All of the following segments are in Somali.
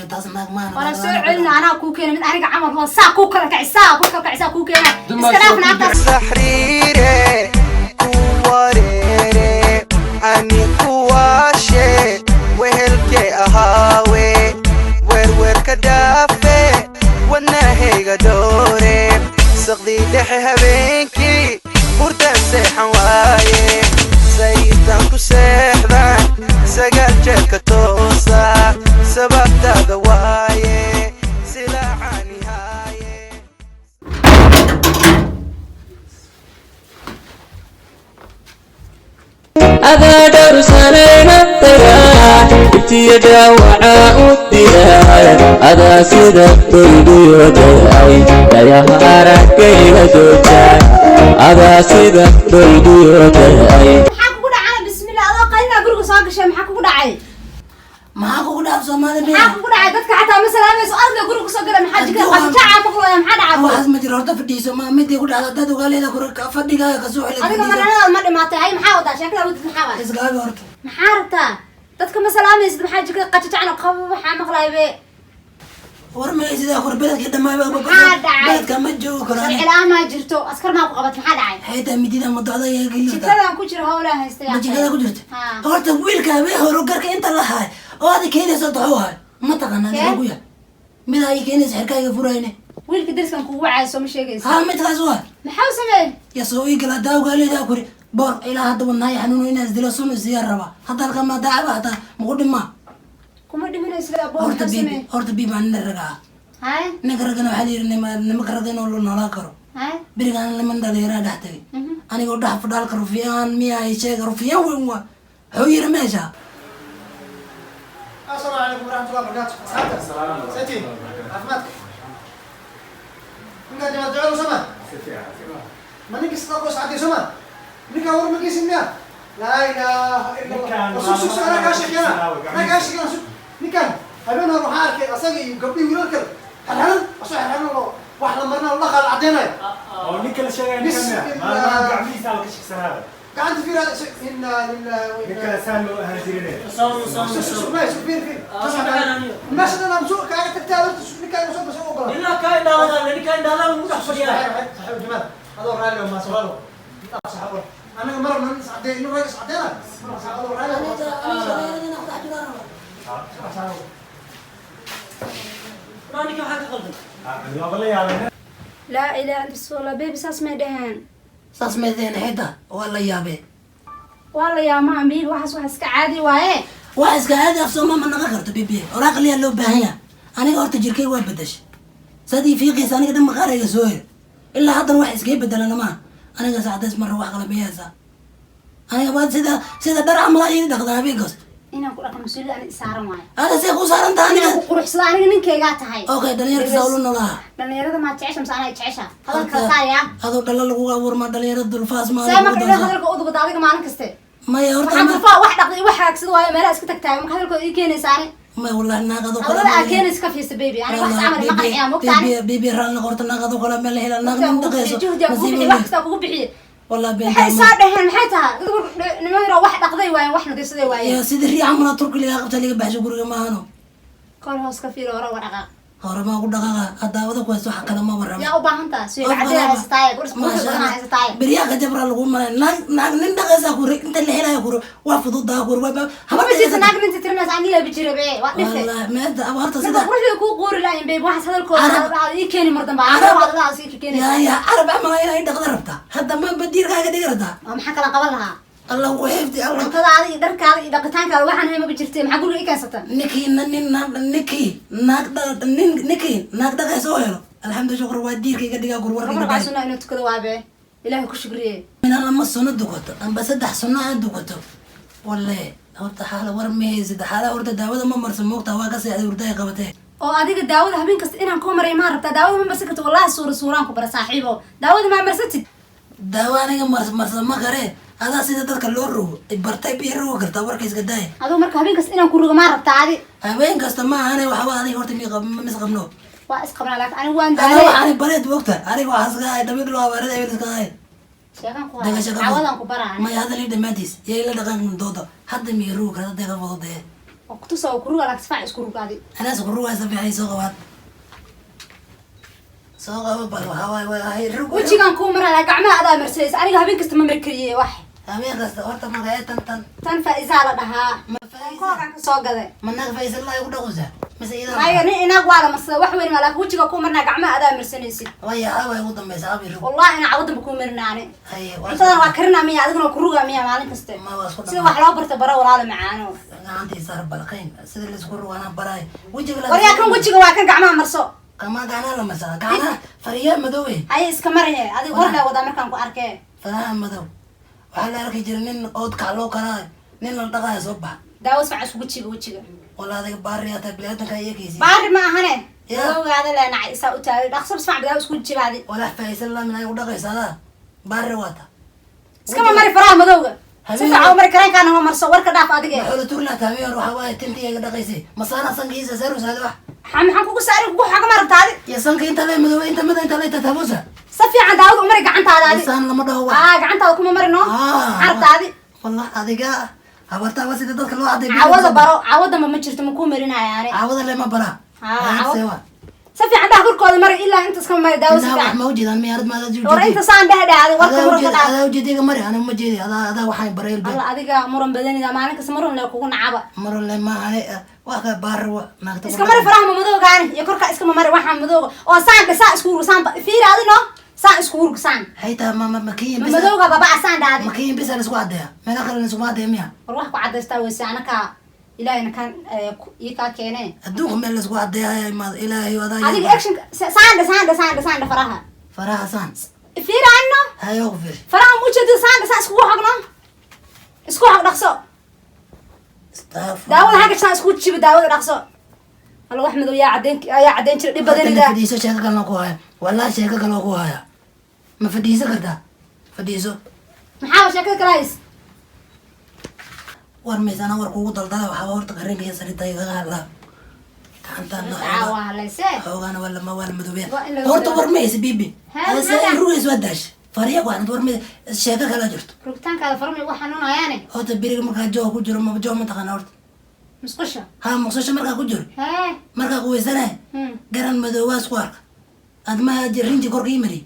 نيو تصنع ما ولا سوعلنا أنا كوكينا من أنا عمر هو ساق كوكرة كعساق كوكرة كعساق كوكينا استلافنا عطا سحريري كواريري أني كواشي وهلكي أهاوي وير كدافي والنهي قدوري سقدي دحي هبينكي وردان سيحان واي سيدان كسيحدان سقال جيكا توسا سبب دادا واي سلاعاني هاي هذا درسنا نطلع ابتدى وعاودنا هذا سيدك بالبيوتاي يا هارك يدوتا هذا سيدك بالبيوتاي maxaa kugu dhacay bismillaah adoo qayna guriga soo gashay maxaa kugu dhacay ما أقول لك سومالي بيه maxaa kugu dhacay dadka xataa masalaamayso arday guriga soo galay maxaa jikada qashaca maqlaya maxaa dhacay waxaas ma jiro horta fadhiiso ma mid ku dhacda dad ogaaleeda fadhigaaga ka soo xilay adiga marnada ma dhimaatay hay maxaa wadaa sheekada wadid maxaa wadaa isgaabi horta maxaa rabtaa dadka masalaamayso maxaa jikada qashacana qabo waxaa maqlaya be war ma sida kor beledka dhamaay beledka ma joogo karaan ilaa ma jirto askar ma ku qabat maxaa dhacay hayta midida madada ay gelida jikada ku jira hawlaha haystay jikada ku jirta horta wiilka way horo garka inta la haay oo aad keenayso taxawaay ma taqaanaa ugu yaa mid ay keenayso xirkayga furayne wiilka dariskan kugu wacayso ma sheegayso ha mid kaas waa maxaa sameey ya soo igala daawgaleeda kuri bor ilaa hadda wadnaay xanuun inaas dilo sun siyaar raba hadda halka ma daacaba hata ma dhima kuma dhimanayso abo horta bi baan ragaa hay ninka ragana waxa leeyahay nima ragana oo noolaan karo hay birigaan lama dhalinyarada dhaxtay anigoo dhax fadhaal karo fiican miya ay sheeg rufiyan weyn waa hooyir meesha السلام عليكم ورحمة الله وبركاته. السلام عليكم. سيتي. عفماتك. من قاعد يرجعوا سما. ما نقص نقص عادي سما. نكا ور مقيس النيا. لا إله إلا الله. سوق أنا كاشك أنا كاشك أنا سوق. نكا. هبنا نروح عارك أساقي قبلي ولا كذا. الحين أصح الحين واحد مرنا والله خال عدينا. أو نكل شيء نكمل. ما قاعد يسال كشك سنة. قاعد في إن نكل سالو هالجيرين. ما يشوف فين المشهد أنا مسوق كأنك تتابع تشوف كأنك مسوق بس أقول. إلا كائن هذا اللي كائن هذا مو أحسن يا. صحيح جمال. هذا رأيه ما سواه. صح أنا مرة من ساعتين إنه رأي ساعتين. هذا رأيه. راني كم حاجة غلط. لا إله إلا الله بيبي ساس مدهن saas meedeen hayda waa la yaabee والله يا ما بيبي waxaas iska caadi waaye waa iska caadi af Soomaa ma naga karto bibi oraaq liya loo baahan yahay aniga horta jirkay waa bedesh sadii fiiqiis aniga dhan maqaarayga soo yir ilaa hadan wax iska bedelana ma aniga saacadaas mar wax kala biyaysa aniga baad sida dhar amal ay dhaqdaa habeenkaas inaan ku dhaqmo suuliga aan isaaran waaye hada see ku saaran tahay aniga quruxsada aniga ninkeyga tahay okay dhalinyarada sawlo nolaa dhalinyarada ma jecesha mise anay jecesha hadalka saaya adoo dhalal lagu abuurma dhalinyarada dulfaas ma sama kale hadalka u dubada adiga maalin kaste maya horta waxaan dulfaa wax dhaqday wax haagsada waaye meelaha iska tagtaay marka hadalkooda ii keenaysaani ما والله ناقض وكلا أنا أكينس كفيس بيبي أنا بس عمري ما قنعي مقتنع بيبي رالنا قرط ناقض وكلا ما له إلا ناقض من دقيسه جهدي أقول وقت أقول بحي والله بين حي صار دهن حيتها تقول نميرة واحد أقضي وين واحد نقصدي وين يا سيدي الريح عمرنا ترك اللي أقبت اللي بحش يقول ما هنو كل هوس كفير ورا ورقة هورا ما أقول دقيقة هذا كويس وحق كلام ما برا يا أبا أنت سوي عديها ستايل قرص قرص ستايل برياك جبر الغول ما ناق نندقيسه كوري أنت اللي هنا يكوري وافض ضاق كوري هم بس ناق ننت ترمس عني لا بتجري بيه والله ما أنت أبغى تصير نقول له كو قور لا ينبي واحد هذا الكور هذا يكيني مرة بعد هذا هذا سيك كيني يا عرب ما هي دقيقة ربطة هذا ما بدير كذا دقيقة ما حكى لنا قبلها الله وحيفتي الله أنت هذا درك هذا دقيقتين كذا واحد هي ما بتجرتي ما أقول إيه كاسة نكي ناك دقيقة سويرو الحمد لله شكر وادير كي قد يقول ورقة ربنا عسونا إنه تكذب وابه إلهي كل شكريه من أنا ما صنع دكتور أنا بس ده صنع دكتور والله هورت حالة ورمي زد حالة هورت داود ما مرسم موقتها واقص يعني ورده قبته oo adiga daawada habeenkasta inaan ku maray ma rabtaa daawada ma marsato wallahi suuraan ku bara saaxiibo daawada ma marsatid daawaniga marsa ma kare adaa sida dadka loo rogo bartay biiro karta warkiis gaday adoo marka habeenkasta inaan ku rogo ma rabtaa adi habeenkasta ma ahane waxa adiga horta mis qabno waa isqabnaa laakiin anigu waan daalay daalay ani bareed waqta aniga waxa asgaa dhabi loo abaarada ay iska hay sheekan ku caawadan ku baraa ma yaada li dhamaadis yey la dhaqan doodo hadda mi rogo karta daga fududee وكتوسا وكروغا لك سفاع اسكروغا دي أنا سكروها سبيعي سوقات سوق بقى هاي الرجل وجهان كو مرا لا غعما ادا مرسيس انيغا habeen kasta ma markariye wax habeen kasta horta magacay tan faiza la dhahaa ma faiza koogan ka soo gaday managa faiza la igu dhaqosa mise ida maya ni inaag wala marsada wax weyn ma la wajiga ku marna gacma aada marsanaysid waya aba igu dambaysa abi rug wallahi ina cawdan ku marnaane hay intadan waa karina miya adiguna ku ruga miya maalin kasta ma waa isku sida wax loo barta bara walaal macaano gacantii sar balqayn sida la isku ruwana baray wajiga la wariya kan wajiga waa kan gacmaha marso kama gacana la marsa gacana fariya madow ay iska maraya adiga qorna wada markaan ku arkay faraha madow waxa la arkay jiray nin ood ka loo kala nin la dhaqayo soo bax daawas fac isku wajiga wala adiga baariya ta bilaadka yeekaysi baari ma ahane ogaada la nacay isa u taagay dhaqso bisfac daawas isku jibaadi wala faisan la minay u dhaqaysaa baari wata iska ma mari faraha madowga sida aw mari kareen kan ho marso warka dhaaf adiga xoolo turla taameer waxa waay tintiga dhaqaysay masana sangiisa saru saado wax maxaan kugu saari kugu xaga martaadi ya sanka inta la madow inta la tatabusa safiican daawad umari gacantaada adiga san lama dhaho gacantaada kuma marino artaadi والله adiga habarta wasida dadka loo caday awada baro awada ma jirto ma ku marinaayaan awada lama bara safiican daa korkooda mari ilaa inta iska mari daawad safiican ma wajidaan miyarad ma aad war inta saan dhaadhaadi warka warka ada wajadiga mari ana ma jeedi ada waxay bareel Allah adiga muran badanida maalin kasta muran la kugu nacaba muran le ma ani waa ka barwa naagta iska mari faraha madowgaan iyo korka iska mari waxa madowga oo saan dhisa isku rusan fiiraadino saan isku urugsan hayta ma kiin bis madowga baba asaan dhaadi ma kiin bis la isku cadeeya meela kale la isku cadeeya miya war wax ku cadeystaa weyse anaka ilaahayna kan ii ka keenay adduunka meel la isku cadeeya ma ilaahay wada adiga action saan faraha saan fiiraano hayo fiir faraha mujadi saan isku xogno isku xog dhaqso daawada haga saan isku jibi daawada dhaqso الله أحمد ويا عدين شر دي بدني ده فديسو شيكا كان لو هاي والله شيكا كان لو هاي ما فديسو كدا فديسو محاول شكل كرايس ورميس انا وركو دلدله waxa horta qareenka sariday gaga hadla taantan caawa leysay hoogan wala ma wala madoobe horta warmeys bibi hada say ruuys wadash fariiq waan warmeys sheeka kala jirto rugtaanka farmi waxa nuunayaane horta biriga marka joo ku jiro ma joo ma taqaan horta مسقشة ها مسقشة مركا كجور ها مركا كويسنا قرن مدواس كوارك أد ما رينجي كوركي مري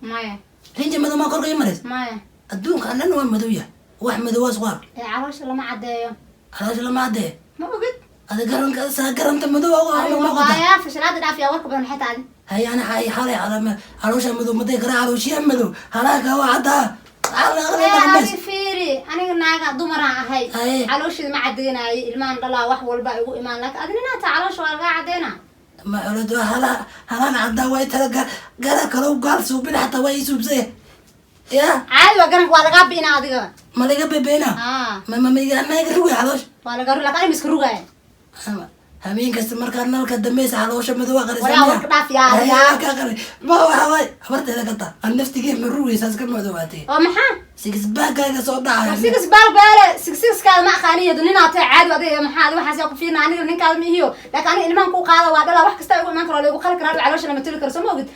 مايا رينجي مدو ما كوركي مري مايا الدون كان لنا وين مدويا واحد مدواس كوارك عروش لما عدايا عروش لما عدايا ما بقيت هذا قرن كذا قرن تمدوا ما قايا في شلاد العافية ورك بدن حتى عادي هاي أنا هاي حالي على عروش مدو مدي كرا عروش يمدو هلاك هو عدا على فيري أنا ناقة دمرة هاي علوش ما عدينا المان لا وح والباء يقول إيمان لك أدرينا تعالوش والقا عدينا ما حلو هلا عدا وايد تلقى قال كلو قال سوبين حتى وايد سوب زي يا عادي وقرنك والقا بينا هذيك ما لقى بينا ما يقروي علوش والقا لك أنا مسكروي همين كاستمر كارنال كدميس على وش مدوا غريزة ولا ورك داف يا كاغري ما هو هواي حبرت هذا قطع النفط كيف من روي ساس كم مدواتي ومحا سيكس باك هذا صوت داعي سيكس باك سيكس كذا ما خانية دنينا عادي وهذا محا هذا وحاسة فينا أنا اللي نكاد مهيو لكن أنا إنما نكون قاعدة وهذا واحد كستا يقول ما نكره لو خلك راد على وش أنا متلك رسمه قلت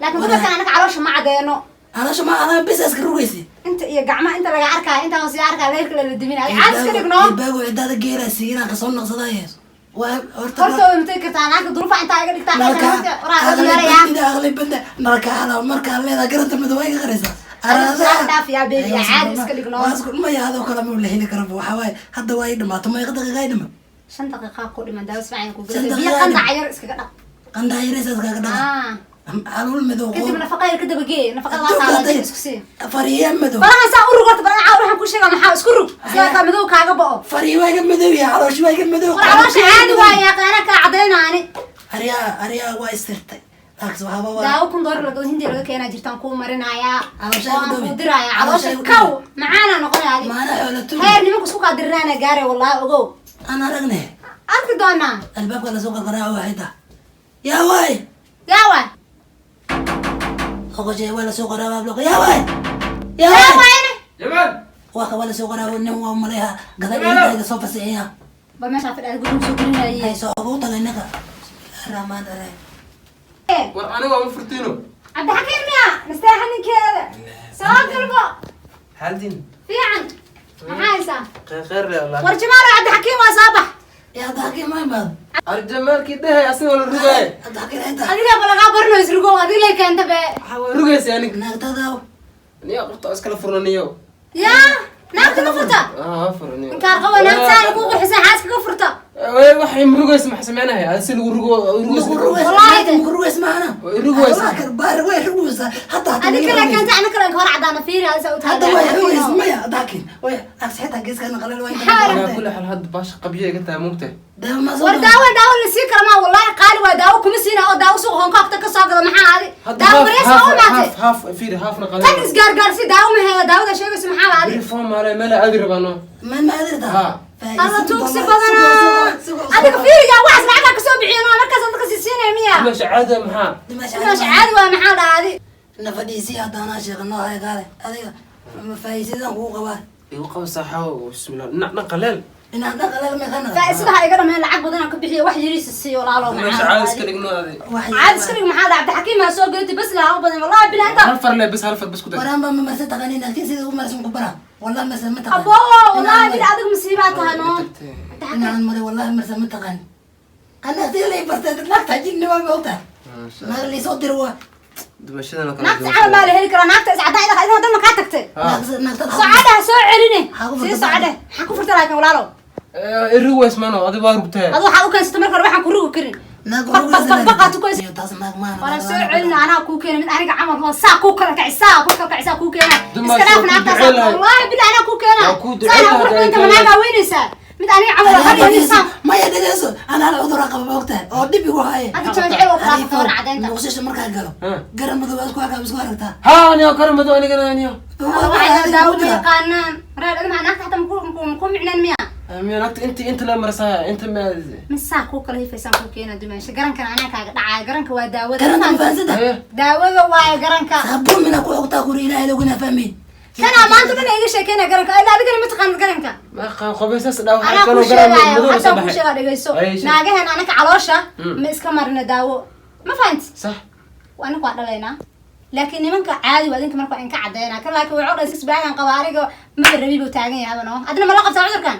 لكن بدل كان أنا على وش ما عدينه على شو ما أنا بس أذكر رويسي أنت يا جماعة أنت بقى عركة أنت وصي عركة ليك اللي الدمين عاد كده جنون يبقوا عداد الجيرة سينا قصون نقصدايس horta mteekta anaga duruufa inta ay dhigtaa aqlib bada marka ala marka leeda garanta madawayga qaraysa arada dhaaf ya beebi caadi iska dhigno waasku ma yaado kala ma leehili karo waxa way hadda way dhimaato ma daqiiqay dhima 5 daqiiqo ku dhiman daas fiican ku gudbay biyo qanda yar iska dhaq qanda yar iska dhaq alul madow kadib nafaqay ka dabagee nafaqada waa taala isku si fariya madow faraha saa u rugorta baa waxaan ku sheegaa maxaa isku rug sida madow kaaga bao fariya madow ya caloosh way madow caloosh caadi waa ya qaana ka cadeynaani ariya waa istirtay taas waxa waa daaw kun door laga hindi laga keenaa jirtaan ku marinaya caloosh ku diraya caloosh kaw macaana noqonaadi maana xoolato heer nimanku isku qadirnaana gaare wallahi ogow ana aragne arki doona albaabka la soo qaraaco waxayda yaa way أخوجي ولا سوق رابع بلوك يا وين يا وين جمال واخا ولا سوق رابع نم ومليها قدر يدك صوف سيئة بما شاف الأقول مسوقين هاي سوقوطة لأنك الرحمن الرحيم وأنا وأبو فرتينو عبد الحكيم يا نستاهل كذا سواء قلبه حالتين في عن محايسة خير يا الله ورجمال عبد الحكيم وصابح يا ضحكي ما يبغى الجمال كده أصلا ولا رجع ضحكي أنت adiga balaga barno isrugo adiga lay keenta be رجع يعني نقطة داو نيا قلت أسكال فرنانيو ya naagta ka furta فرنانيو inkaar qabo naagta ku qurxisa xaaska ka furta waxay murugo isma xasmeynaya hada lagu rugo والله مكروه اسمعنا rugo isma بار وين روسا حتى adiga la keenta ana kala hor cadana fiiri hada u هذا وين روس اسمع يا ضحكي وين أكسحتها قيس كان قليل وين على كل حال هاد باش قبيه قلتها ممتع ده ما war daawo la sii kara ma wallahi qaali waa daawo kuma siina oo daawo suuq Hong Kong ka soo gada maxaa aadi daawo rees oo maatay هاف فيري هافنا tan قليل isgaargaar si daawo ma haya daawada sheegayso maxaa aadi ريفورم على ملا أدري بانو ما أدري ده ها alla tuugsi badana adiga fiiri yaa wax lacag ka soo bixiyeen markaas dadka si siinay miya مش عادة محا مش caadi waa maxaa dhaadi نفديسي هذا أنا شيخ إنه هاي قال هذا فايسي ده هو قبار يوقف صحة وبسم الله نقلل إن هذا قليل ما كان faa'iisada ha iga dhameen lacag badan ka bixiyo wax yariis siiyo walaalo مش maxaa عايز كده إنه هذا عاد iskariga maxaa dhaca abdi xakiim ha soo geeytay bas la hawo badan wallahi bilaa inta هالفر لا بس هالفر بس كده ورام ما مرسل تغني ناكين سيد عمر اسمه كبرى والله مرسل ما تغني abo wallahi bilaa adiga masiibaad tahay no أنا عن مري والله مرسل ما تغني أنا أختي لي برتد لك تجيني ما بوتها ما اللي صدر هو دمشقنا أنا naagta camal baa la heli karaa naagta iscadaan ida hadana ma ka tagtay socada soo celini si socada waxa ku furta laakiin walaalo الرجوة اسمه هذا باربتها adu waxa u keensato marka hore waxaan ku rugi karin baqbaqaad ku keensato wala soo celina anaa ku keenay mid aniga camal hoo saa ku kala kacisa ku keenay iska dhaaf naagta wallahi bilaa anaa ku keenay saa ku inta manaaga weynaysa mid aniga camal hadiisa ما يدرسوا أنا على عذر رقم وقتها أو دبي وهاي hadda jooj xil oo qaad ka war cadeynta مقصش مركز قالوا قرن مذوب أسكوا كاب أسكوا ركتها ها أنا أكرم بدو أنا كنا أنا waxay daawada yaqaanaan reer ilmaha naagta hatta ku micnaan miya أمي أنت لا مرسها أنت ما misaa ku kala hifaysan ku keena dumaasha garankan anaa kaaga dhacay garanka waa daawada قرن ما فانسده daawada waa garanka سبوا من أقول وقتها قولي لا لو كنا فاهمين kana maanta dhan iga sheekeyna garanka ilaa adigana ma taqaan garanka ما خان خبيث ده anaa ku sheegaya hatta ku sheega dhageyso naagahan anaka caloosha ma iska marina daawo ma fahanti صح waana ku dhaleena laakiin nimanka caadi waa idinka marka in ka cadeena kan laakiin wuxuu dhays isbaagan qaba aniga ma rabi buu taagan yahay no adina ma la qabtaa cudurkan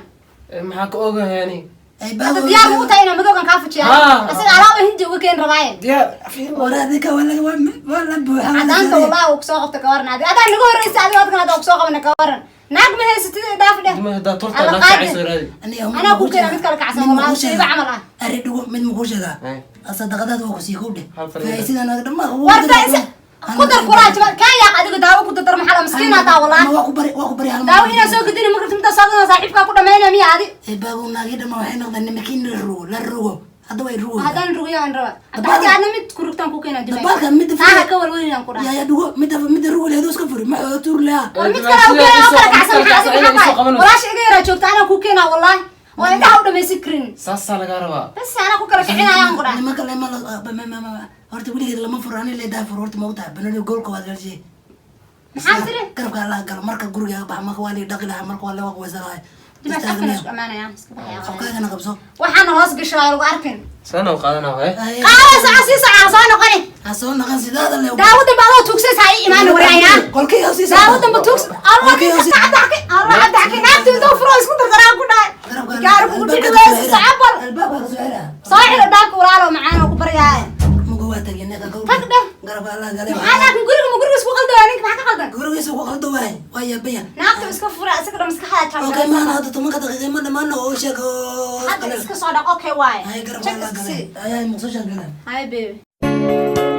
maxaa ka oga yani هذا ديار مو تاينا مدوغان كافجي أصل علاقة هندي وكين رباين ديار في ولا ذيك ولا بوحة عدانك والله وكسوق تكورنا هذه هذا نقول رئيس هذه وقتنا هذا وكسوق من كورن ناق من هي ستة دافع ما هذا طرطة لا تعيس هذه أنا أقول كذا مثل عسل والله شيء بعمله أريد من مخوش هذا أصدق هذا وكسي كوده فايسين أنا قدام ما ورد قدر كراج كان يا قد داو كنت ترى محل مسكين هذا والله وأكبر داو هنا سوق الدنيا مقرت متى صادنا صاحبك كنا مينا مية هذه بابو ناقيد ما وحين نقدر نمكين الرو لا الرو هذا وين هذا الرؤيا عن روا هذا أنا مت كروكتان كوكينا دماغ دبالك مد أنا كول وين أنكر يا دو مد الرو اللي هذوس كفر ما تور لا مت كلا وكلا عسل حاسب ولا شيء غير شوكت أنا كوكينا والله وأنت هاو دم سكرين ساسا لقاربا بس أنا كوكرا كحينا يا أنكر ما كلا ما هرت ولي كده لما فراني اللي دافر هرت موتها بنادي جول كواد الشيء محاضرة كرب قال لا قال مركب جورج يا بحمك والي دقيقة مركب والي وقوي زراعي دماغ أكنش أمانة يا خبكة أنا قبضه وحنا هاس قشار وأركن سنة وقادنا هاي قال سعسي سعصان قني أصلا نقص سداد اللي داود بعض توكسس هاي إيمان ورينا كل كي أصيص داود بتوكس الله عدك نعم تدو فروس كنت قرا كنا قارب كنت بس صعب الباب زهرة صاحي داك ورالو معانا وكبريا مقواتك إنك قول تقدر قرب الله قال أنا كنقول سوق قلدو يعني ما كقلدو قولوا يسوق قلدو واي ويا بيا نعم تمسك فرا سكر مسك حاجة أوكي ما أنا هذا تمك دقيقة ما أنا أوشك هذا مسك صادق أوكي واي هاي قرب الله قال هاي مقصود قال هاي بيبي